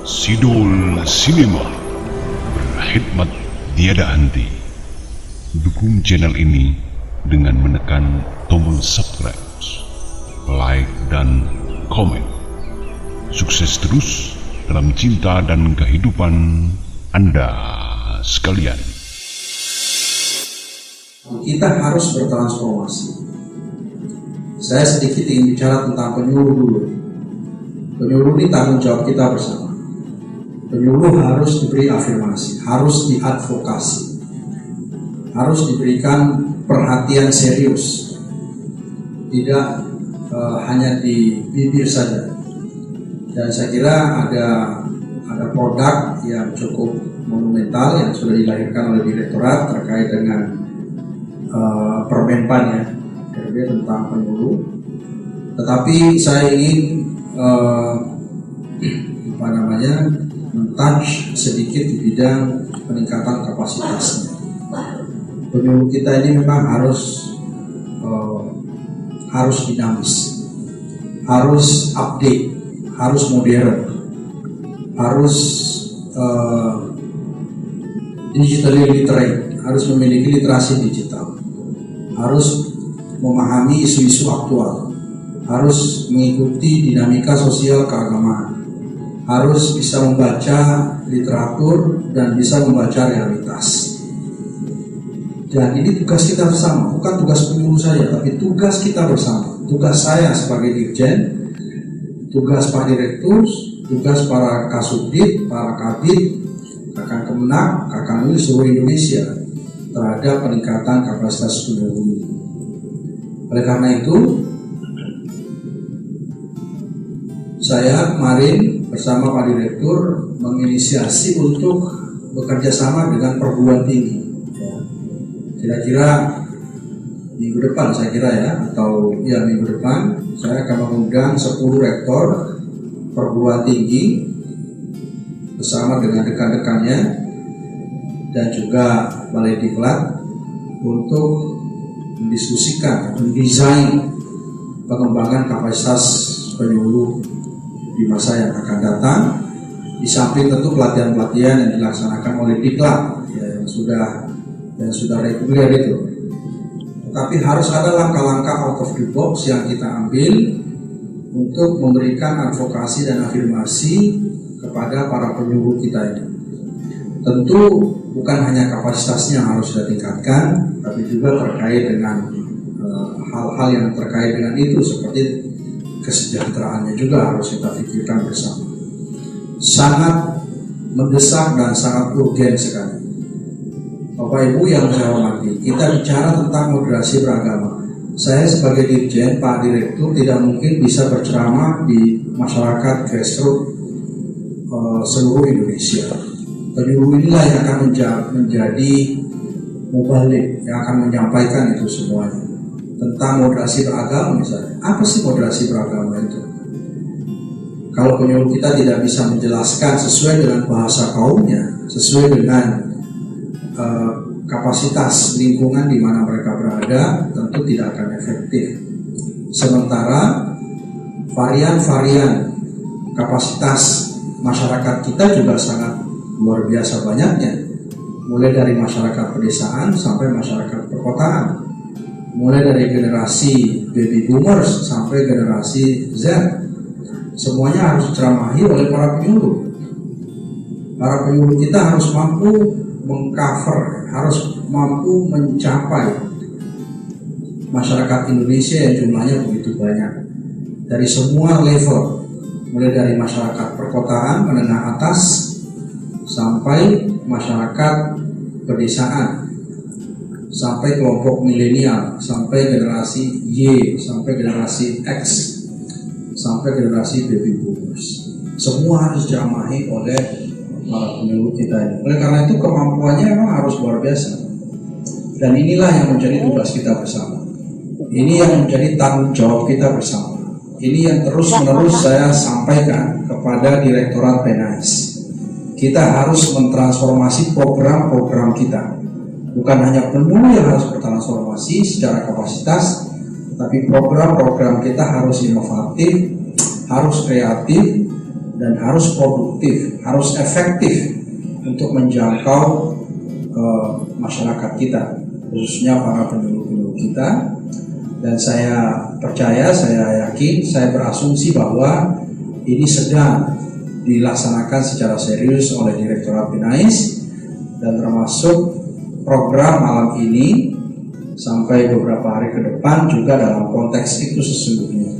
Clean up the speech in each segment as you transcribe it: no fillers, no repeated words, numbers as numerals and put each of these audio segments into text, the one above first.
Sidul Cinema berkhidmat tiada henti. Dukung channel ini dengan menekan tombol subscribe, like, dan komen. Sukses terus dalam cinta dan kehidupan Anda sekalian. Kita harus bertransformasi. Saya sedikit ingin bicara tentang penyuluh dulu. Penyuluh ini tanggung jawab kita bersama. Penyuluh harus diberi afirmasi, harus diadvokasi, harus diberikan perhatian serius, tidak hanya di bibir saja. Dan saya kira ada produk yang cukup monumental yang sudah dilahirkan oleh Direktorat terkait dengan Permenpan ya, tentang penyuluh. Tetapi saya ingin men-touch sedikit di bidang peningkatan kapasitasnya. Penyuluh kita ini memang harus dinamis, harus update, harus modern, harus digitally literate, harus memiliki literasi digital, harus memahami isu-isu aktual, harus mengikuti dinamika sosial keagamaan, harus bisa membaca literatur dan bisa membaca realitas. Dan ini tugas kita bersama, bukan tugas penyuluh saya, tapi tugas kita bersama. Tugas saya sebagai Dirjen, tugas Pak Direktur, tugas para Kasubdit, para Kabid, Kakang Kemenak, Kakang Uli seluruh Indonesia terhadap peningkatan kapasitas penyuluh ini. Oleh karena itu, saya kemarin bersama Pak Direktur menginisiasi untuk bekerja sama dengan perguruan tinggi. Kira-kira minggu depan saya kira ya, atau ya minggu depan saya akan mengundang 10 rektor perguruan tinggi bersama dengan rekan-rekannya dan juga Balai Diklat untuk mendiskusikan, mendesain pengembangan kapasitas penyuluh di masa yang akan datang, di samping tentu pelatihan-pelatihan yang dilaksanakan oleh Diklat ya, yang sudah reguler itu. Tetapi harus ada langkah-langkah out of the box yang kita ambil untuk memberikan advokasi dan afirmasi kepada para penyuluh kita ini. Tentu bukan hanya kapasitasnya yang harus kita tingkatkan, tapi juga terkait dengan hal-hal yang terkait dengan itu, seperti kesejahteraannya juga harus kita pikirkan bersama. Sangat mendesak dan sangat urgen sekali. Bapak Ibu yang saya hormati, kita bicara tentang moderasi beragama. Saya sebagai Dirjen, Pak Direktur tidak mungkin bisa berceramah di masyarakat grassroots seluruh Indonesia. Penyuluh inilah yang akan menjadi mubalik, yang akan menyampaikan itu semuanya. Tentang moderasi beragama misalnya. Apa sih moderasi beragama itu? Kalau penyuluh kita tidak bisa menjelaskan sesuai dengan bahasa kaumnya, sesuai dengan kapasitas lingkungan di mana mereka berada, tentu tidak akan efektif. Sementara varian-varian kapasitas masyarakat kita juga sangat luar biasa banyaknya, mulai dari masyarakat pedesaan sampai masyarakat perkotaan, mulai dari generasi baby boomers sampai generasi Z. Semuanya harus diceramahi oleh para penyuluh. Para penyuluh kita harus mampu mengcover, harus mampu mencapai masyarakat Indonesia yang jumlahnya begitu banyak, dari semua level, mulai dari masyarakat perkotaan menengah atas sampai masyarakat pedesaan, sampai kelompok milenial, sampai generasi Y, sampai generasi X, sampai generasi baby boomers. Semua harus dijamahi oleh para penyuluh kita ini. Oleh karena itu kemampuannya memang harus luar biasa. Dan inilah yang menjadi tugas kita bersama. Ini yang menjadi tanggung jawab kita bersama. Ini yang terus-menerus saya sampaikan kepada Direktorat Penais. Kita harus mentransformasi program-program kita. Bukan hanya penyuluh yang harus bertransformasi secara kapasitas, tapi program-program kita harus inovatif, harus kreatif, dan harus produktif, harus efektif untuk menjangkau masyarakat kita, khususnya para penyuluh-penyuluh kita. Dan saya percaya, saya yakin, saya berasumsi bahwa ini sedang dilaksanakan secara serius oleh Direktorat Binais, dan termasuk program malam ini sampai beberapa hari ke depan juga dalam konteks itu sesungguhnya,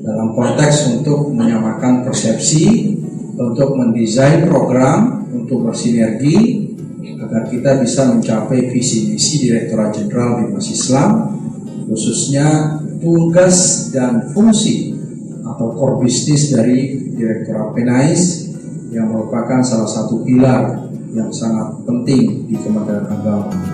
dalam konteks untuk menyamakan persepsi, untuk mendesain program, untuk bersinergi agar kita bisa mencapai visi misi Direktorat Jenderal Bimas Islam, khususnya tugas dan fungsi atau core bisnis dari Direktorat Binais yang merupakan salah satu pilar yang sangat penting di Kementerian Agama.